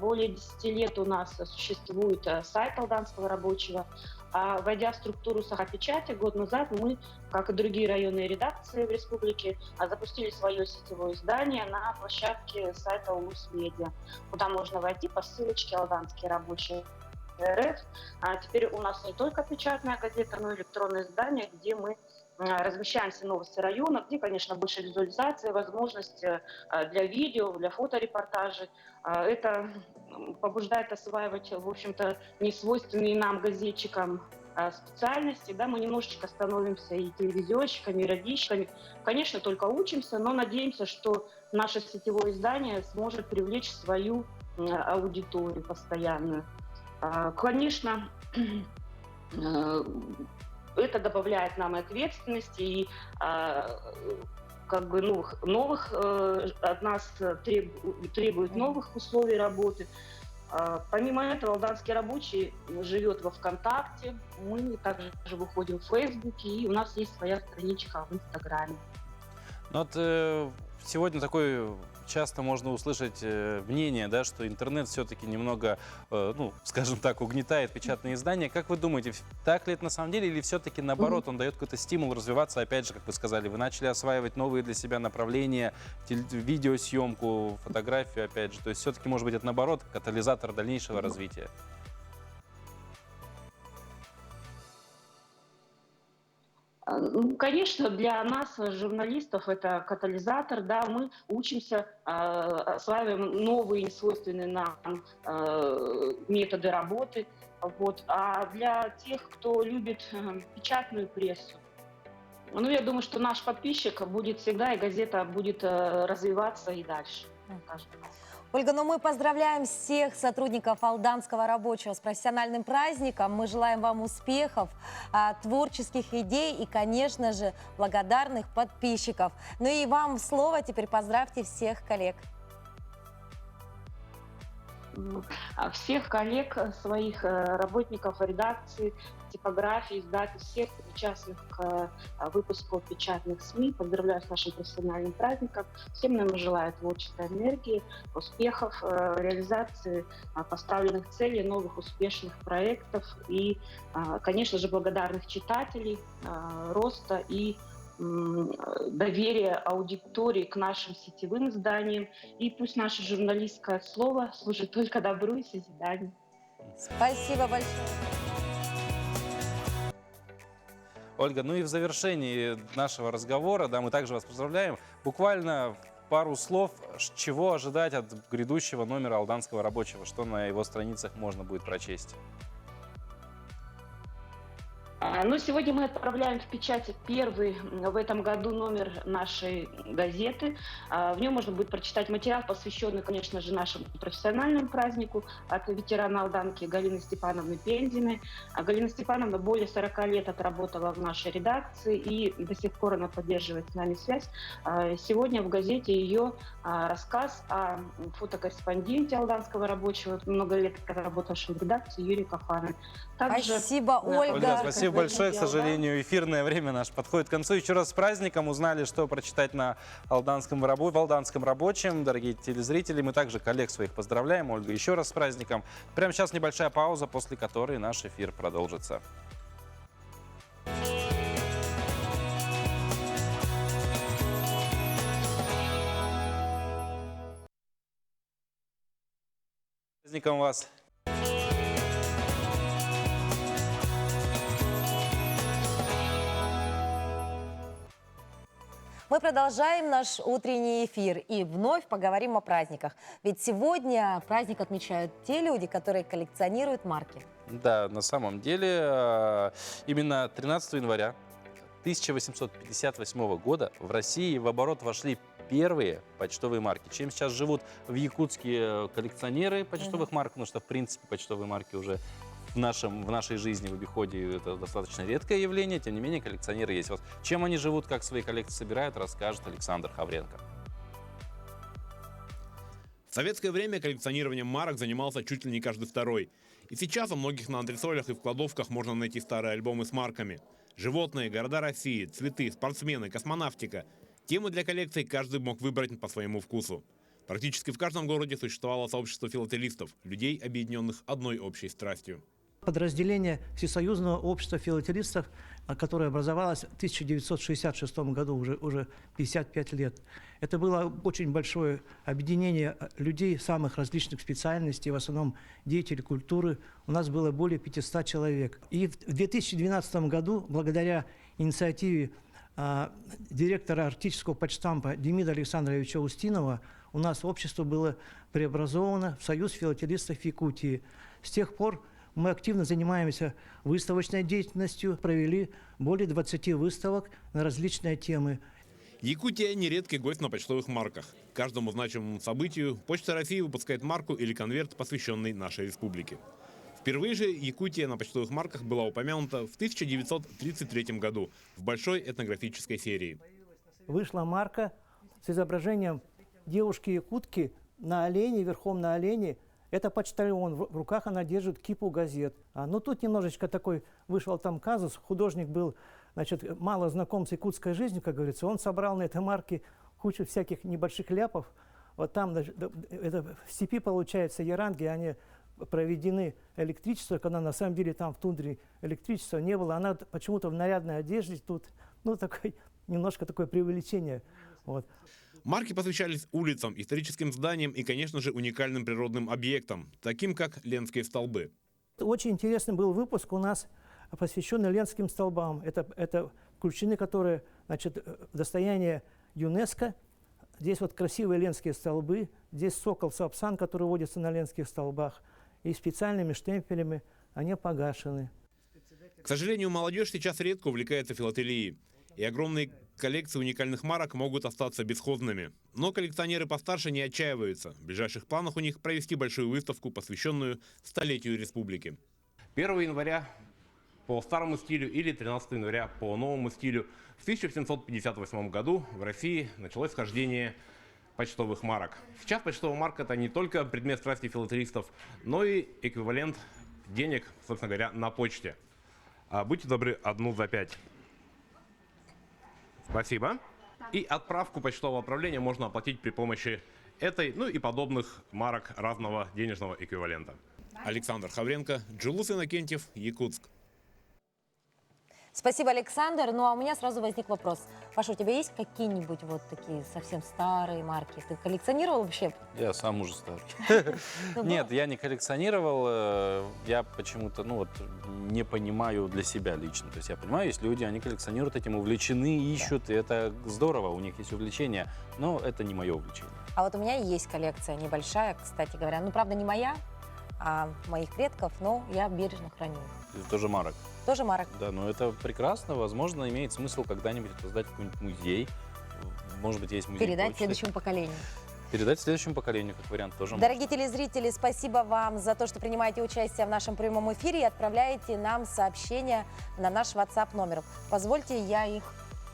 Более 10 лет у нас существует сайт Алданского рабочего. Войдя в структуру Сахапечати, год назад мы, как и другие районные редакции в республике, запустили свое сетевое издание на площадке сайта Улус-Медиа, куда можно войти по ссылочке «Алданский рабочий РФ». Теперь у нас не только печатная газета, но и электронное издание, где мы размещаем все новости района, где, конечно, больше визуализации, возможности для видео, для фоторепортажей. Это побуждает осваивать, в общем-то, несвойственные нам, газетчикам, специальности. Да, мы немножечко становимся и телевизионщиками, и радищиками. Конечно, только учимся, но надеемся, что наше сетевое издание сможет привлечь свою аудиторию постоянную. Конечно, это добавляет нам и ответственности, и как бы новых от нас требует новых условий работы. Помимо этого, Алданский рабочий живет во ВКонтакте, мы также выходим в Фейсбуке, и у нас есть своя страничка в Инстаграме. Ну, вот, сегодня такой часто можно услышать мнение, да, что интернет все-таки немного, ну, скажем так, угнетает печатные издания. Как вы думаете, так ли это на самом деле, или все-таки наоборот, он дает какой-то стимул развиваться? Опять же, как вы сказали, вы начали осваивать новые для себя направления, видеосъемку, фотографию, опять же. То есть все-таки, может быть, это наоборот катализатор дальнейшего развития? Конечно, для нас, журналистов, это катализатор, да, мы учимся, осваиваем новые, несвойственные нам методы работы, вот. А для тех, кто любит печатную прессу, ну, я думаю, что наш подписчик будет всегда, и газета будет развиваться и дальше. Ольга, ну мы поздравляем всех сотрудников Алданского рабочего с профессиональным праздником. Мы желаем вам успехов, творческих идей и, конечно же, благодарных подписчиков. Ну и вам слово, теперь поздравьте всех коллег. всех коллег, своих работников редакции, типографии, издательств, всех причастных к выпуску печатных СМИ. Поздравляю с нашим профессиональным праздником. Всем нам желаю творческой энергии, успехов, реализации поставленных целей, новых успешных проектов и, конечно же, благодарных читателей, роста и доверия аудитории к нашим сетевым изданиям. И пусть наше журналистское слово служит только добру и созиданию. Спасибо большое. Ольга, ну и в завершении нашего разговора, да, мы также вас поздравляем. Буквально пару слов, чего ожидать от грядущего номера Алданского рабочего, что на его страницах можно будет прочесть. Ну, сегодня мы отправляем в печать первый в этом году номер нашей газеты. В нем можно будет прочитать материал, посвященный, конечно же, нашему профессиональному празднику от ветерана Алданки Галины Степановны Пензиной. Галина Степановна более 40 лет отработала в нашей редакции, и до сих пор она поддерживает с нами связь. Сегодня в газете ее рассказ о фотокорреспонденте Алданского рабочего, много лет работавшем в редакции, Юрии Кафаны. Также, спасибо, Ольга. Ольга, спасибо большое. К сожалению, эфирное время наше подходит к концу. Еще раз с праздником. Узнали, что прочитать в Алданском рабочем. Дорогие телезрители, мы также коллег своих поздравляем. Ольга, еще раз с праздником. Прямо сейчас небольшая пауза, после которой наш эфир продолжится. С праздником вас! Мы продолжаем наш утренний эфир и вновь поговорим о праздниках. Ведь сегодня праздник отмечают те люди, которые коллекционируют марки. Да, на самом деле, именно 13 января 1858 года в России в оборот вошли первые почтовые марки. Чем сейчас живут в Якутске коллекционеры почтовых марок, потому что, в принципе, почтовые марки уже в нашей жизни, в обиходе это достаточно редкое явление, тем не менее коллекционеры есть. Вот чем они живут, как свои коллекции собирают, расскажет Александр Хавренко. В советское время коллекционированием марок занимался чуть ли не каждый второй. И сейчас у многих на антресолях и в кладовках можно найти старые альбомы с марками. Животные, города России, цветы, спортсмены, космонавтика. Темы для коллекций каждый мог выбрать по своему вкусу. Практически в каждом городе существовало сообщество филателистов, людей, объединенных одной общей страстью. Подразделение Всесоюзного общества филателистов, которое образовалось в 1966 году, уже 55 лет. Это было очень большое объединение людей самых различных специальностей, в основном деятелей культуры. У нас было более 500 человек. И в 2012 году, благодаря инициативе директора Арктического почтампа Демида Александровича Устинова, у нас общество было преобразовано в Союз филателистов Якутии. С тех пор мы активно занимаемся выставочной деятельностью, провели более 20 выставок на различные темы. Якутия – нередкий гость на почтовых марках. Каждому значимому событию Почта России выпускает марку или конверт, посвященный нашей республике. Впервые же Якутия на почтовых марках была упомянута в 1933 году в большой этнографической серии. Вышла марка с изображением девушки-якутки на олене, верхом на олене. Это почтальон, в руках она держит кипу газет. Но тут немножечко такой вышел там казус. Художник был, значит, мало знаком с якутской жизнью, как говорится. Он собрал на этой марке кучу всяких небольших ляпов. Вот там это в степи, получается, яранги, они проведены электричество, когда на самом деле там в тундре электричества не было. Она почему-то в нарядной одежде тут, ну, немножко такое преувеличение. Вот. Марки посвящались улицам, историческим зданиям и, конечно же, уникальным природным объектам, таким как Ленские столбы. Очень интересный был выпуск у нас, посвященный Ленским столбам. Это включены, которые, значит, достояние ЮНЕСКО. Здесь вот красивые Ленские столбы, здесь сокол-сапсан, который водится на Ленских столбах, и специальными штемпелями они погашены. К сожалению, молодежь сейчас редко увлекается филателией, и огромные коллекции уникальных марок могут остаться бесхозными. Но коллекционеры постарше не отчаиваются. В ближайших планах у них провести большую выставку, посвященную столетию республики. 1 января по старому стилю или 13 января по новому стилю в 1758 году в России началось вхождение почтовых марок. Сейчас почтовая марка – это не только предмет страсти филателистов, но и эквивалент денег, собственно говоря, на почте. Будьте добры, 1 за 5. Спасибо. И отправку почтового отправления можно оплатить при помощи этой, ну и подобных марок разного денежного эквивалента. Александр Хавренко, Джулус Иннокентьев, Якутск. Спасибо, Александр. Ну а у меня сразу возник вопрос. Паша, у тебя есть какие-нибудь вот такие совсем старые марки? Ты коллекционировал вообще? Я сам уже старый. Нет, я не коллекционировал. Я почему-то, не понимаю для себя лично. То есть я понимаю, есть люди, они коллекционируют этим, увлечены, ищут, и это здорово, у них есть увлечение, но это не мое увлечение. А вот у меня есть коллекция небольшая, кстати говоря. Ну, правда, не моя, а моих предков, но я бережно храню. Тоже марок. Тоже марок. Да, но это прекрасно. Возможно, имеет смысл когда-нибудь создать какой-нибудь музей. Может быть, есть музей Передать почты. следующему поколению. Передать следующему поколению, как вариант, тоже Дорогие телезрители, спасибо вам за то, что принимаете участие в нашем прямом эфире и отправляете нам сообщения на наш WhatsApp номер. Позвольте, я их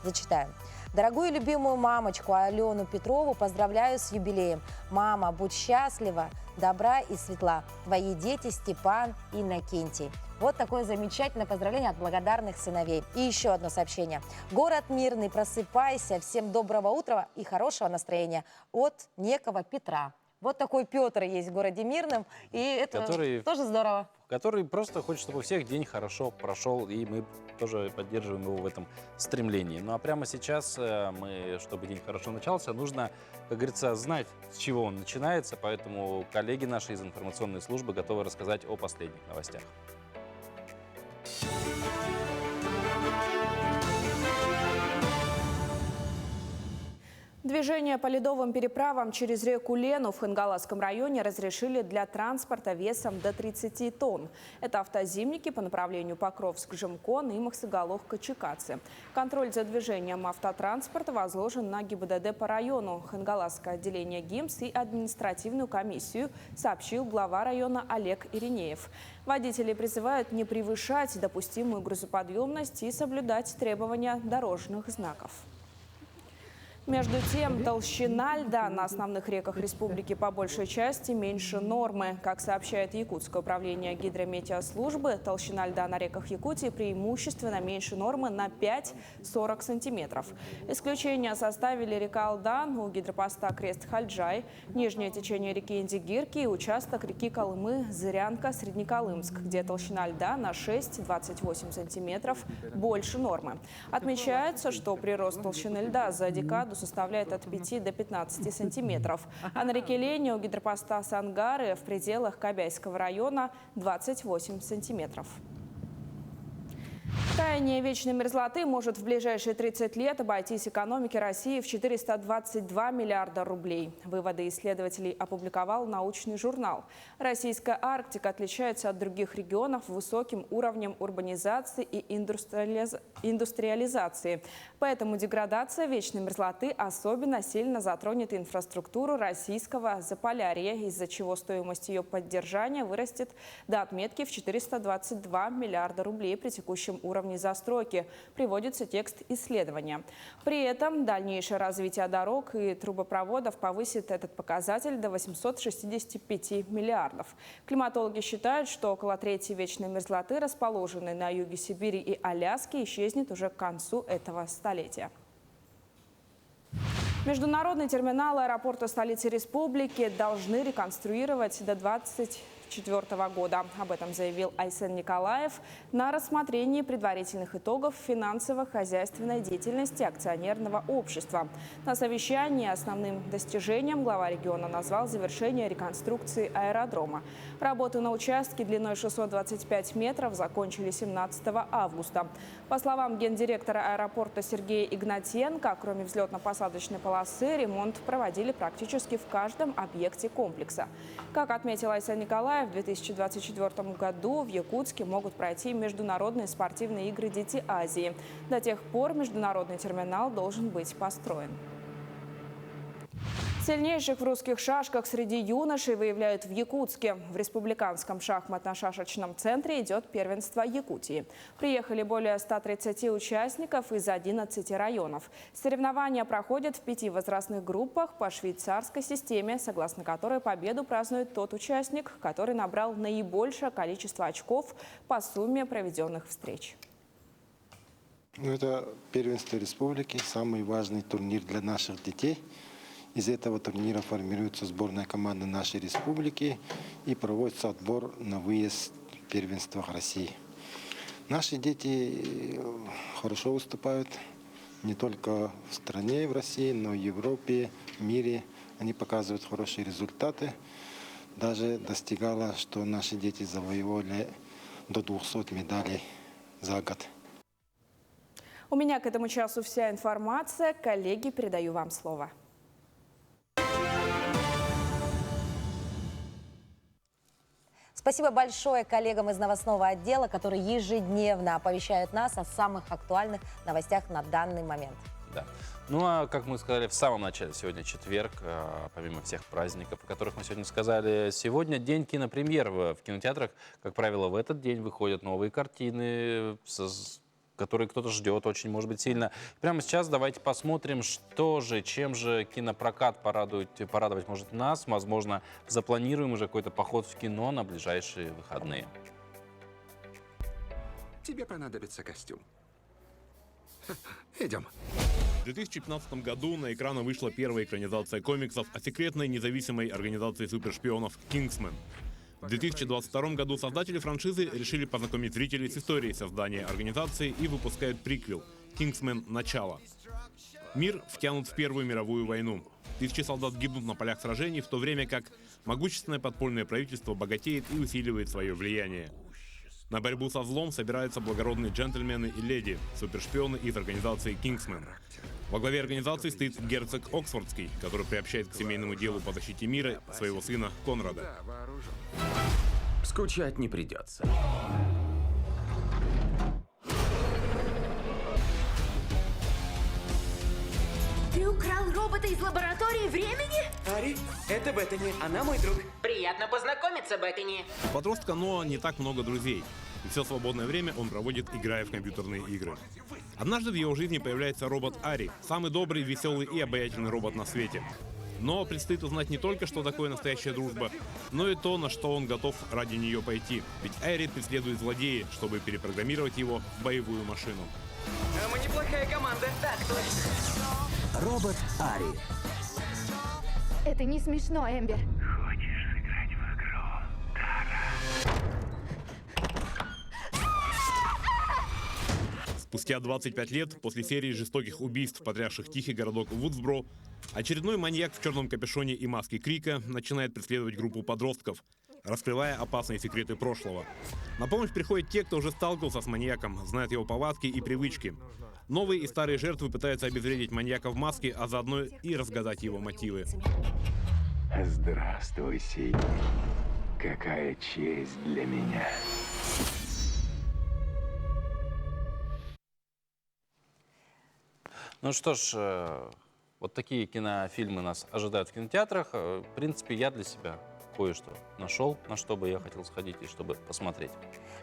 зачитаю. Дорогую любимую мамочку Алену Петрову поздравляю с юбилеем. Мама, будь счастлива, добра и светла. Твои дети Степан и Иннокентий. Вот такое замечательное поздравление от благодарных сыновей. И еще одно сообщение. Город мирный, просыпайся. Всем доброго утра и хорошего настроения. От некого Петра. Вот такой Петр есть в городе Мирном. И это тоже здорово. Который просто хочет, чтобы у всех день хорошо прошел, и мы тоже поддерживаем его в этом стремлении. Ну а прямо сейчас, чтобы день хорошо начался, нужно, как говорится, знать, с чего он начинается. Поэтому коллеги наши из информационной службы готовы рассказать о последних новостях. Движение по ледовым переправам через реку Лену в Хангаласском районе разрешили для транспорта весом до 30 тонн. Это автозимники по направлению Покровск-Жемкон и Махсоголовка-Чекацы. Контроль за движением автотранспорта возложен на ГИБДД по району, Хангаласское отделение ГИМС и административную комиссию, сообщил глава района Олег Иринеев. Водители призывают не превышать допустимую грузоподъемность и соблюдать требования дорожных знаков. Между тем, толщина льда на основных реках республики по большей части меньше нормы. Как сообщает Якутское управление гидрометеослужбы, толщина льда на реках Якутии преимущественно меньше нормы на 5-40 сантиметров. Исключение составили река Алдан у гидропоста Крест-Хальджай, нижнее течение реки Индигирки и участок реки Колымы Зырянка-Среднеколымск, где толщина льда на 6-28 сантиметров больше нормы. Отмечается, что прирост толщины льда за декаду составляет от 5 до 15 сантиметров. А на реке Лени у гидропоста Сангары в пределах Кобяйского района 28 сантиметров. Таяние вечной мерзлоты может в ближайшие 30 лет обойтись экономике России в 422 миллиарда рублей. Выводы исследователей опубликовал научный журнал. Российская Арктика отличается от других регионов высоким уровнем урбанизации и индустриализации. Поэтому деградация вечной мерзлоты особенно сильно затронет инфраструктуру российского Заполярья, из-за чего стоимость ее поддержания вырастет до отметки в 422 миллиарда рублей при текущем уровне застройки, приводится текст исследования. При этом дальнейшее развитие дорог и трубопроводов повысит этот показатель до 865 миллиардов. Климатологи считают, что около трети вечной мерзлоты, расположенной на юге Сибири и Аляски, исчезнет уже к концу этого столетия. Международный терминал аэропорта столицы республики должны реконструировать до 2024 года. Об этом заявил Айсен Николаев на рассмотрении предварительных итогов финансово-хозяйственной деятельности акционерного общества. На совещании основным достижением глава региона назвал завершение реконструкции аэродрома. Работы на участке длиной 625 метров закончили 17 августа. По словам гендиректора аэропорта Сергея Игнатенко, кроме взлетно-посадочной полосы, ремонт проводили практически в каждом объекте комплекса. Как отметил Айсен Николаев, в 2024 году в Якутске могут пройти международные спортивные игры «Дети Азии». До тех пор международный терминал должен быть построен. Сильнейших в русских шашках среди юношей выявляют в Якутске. В Республиканском шахматно-шашечном центре идет первенство Якутии. Приехали более 130 участников из 11 районов. Соревнования проходят в 5 возрастных группах по швейцарской системе, согласно которой победу празднует тот участник, который набрал наибольшее количество очков по сумме проведенных встреч. Это первенство республики, самый важный турнир для наших детей. Из этого турнира формируется сборная команда нашей республики и проводится отбор на выезд в первенствах России. Наши дети хорошо выступают не только в стране, в России, но и в Европе, в мире. Они показывают хорошие результаты. Даже достигало, что наши дети завоевали до 200 медалей за год. У меня к этому часу вся информация. Коллеги, передаю вам слово. Спасибо большое коллегам из новостного отдела, которые ежедневно оповещают нас о самых актуальных новостях на данный момент. Да. Ну а как мы сказали в самом начале, сегодня четверг, помимо всех праздников, о которых мы сегодня сказали, сегодня день кинопремьер в кинотеатрах. Как правило, в этот день выходят новые картины, которые кто-то ждет очень, может быть, сильно. Прямо сейчас давайте посмотрим, чем же кинопрокат порадовать может нас. Возможно, запланируем уже какой-то поход в кино на ближайшие выходные. Тебе понадобится костюм. Идем. В 2015 году на экраны вышла первая экранизация комиксов о секретной независимой организации супершпионов «Кингсмен». В 2022 году создатели франшизы решили познакомить зрителей с историей создания организации и выпускают приквел «Кингсмен. Начало». Мир втянут в Первую мировую войну. Тысячи солдат гибнут на полях сражений, в то время как могущественное подпольное правительство богатеет и усиливает свое влияние. На борьбу со злом собираются благородные джентльмены и леди, супершпионы из организации «Кингсмен». Во главе организации стоит герцог Оксфордский, который приобщает к семейному делу по защите мира своего сына Конрада. Скучать не придется. Ты украл робота из лаборатории времени? Ари, это Беттани, она мой друг. Приятно познакомиться, Беттани. У подростка Ноа не так много друзей, и все свободное время он проводит, играя в компьютерные игры. Однажды в его жизни появляется робот Ари, самый добрый, веселый и обаятельный робот на свете. Но предстоит узнать не только, что такое настоящая дружба, но и то, на что он готов ради нее пойти. Ведь Ари преследует злодеи, чтобы перепрограммировать его в боевую машину. Мы неплохая команда. Так точно. Робот Ари. Это не смешно, Эмбер. Спустя 25 лет после серии жестоких убийств, потрясших тихий городок Вудсбро, очередной маньяк в черном капюшоне и маске Крика начинает преследовать группу подростков, раскрывая опасные секреты прошлого. На помощь приходят те, кто уже сталкивался с маньяком, знают его повадки и привычки. Новые и старые жертвы пытаются обезвредить маньяка в маске, а заодно и разгадать его мотивы. Здравствуй, Сидни. Какая честь для меня. Ну что ж, вот такие кинофильмы нас ожидают в кинотеатрах. В принципе, я для себя кое-что нашел, на что бы я хотел сходить и чтобы посмотреть.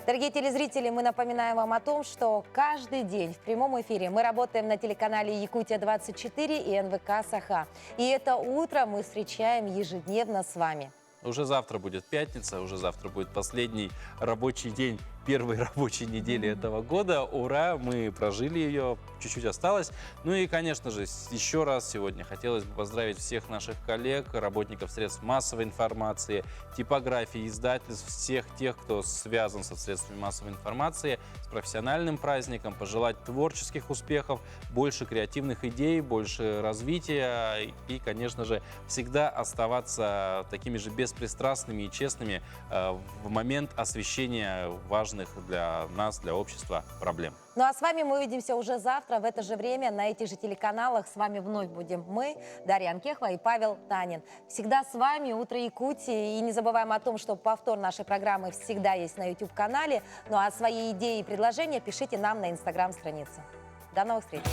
Дорогие телезрители, мы напоминаем вам о том, что каждый день в прямом эфире мы работаем на телеканале «Якутия-24» и НВК «Саха». И это утро мы встречаем ежедневно с вами. Уже завтра будет пятница, уже завтра будет последний рабочий день первой рабочей недели этого года. Ура, мы прожили ее, чуть-чуть осталось. Ну и, конечно же, еще раз сегодня хотелось бы поздравить всех наших коллег, работников средств массовой информации, типографии, издательств, всех тех, кто связан со средствами массовой информации, с профессиональным праздником, пожелать творческих успехов, больше креативных идей, больше развития и, конечно же, всегда оставаться такими же беспристрастными и честными в момент освещения важных для нас, для общества проблем. Ну а с вами мы увидимся уже завтра в это же время на этих же телеканалах. С вами вновь будем мы, Дарья Анкехова и Павел Танин. Всегда с вами «Утро Якутии». И не забываем о том, что повтор нашей программы всегда есть на YouTube-канале. Ну а свои идеи и предложения пишите нам на Instagram-странице. До новых встреч!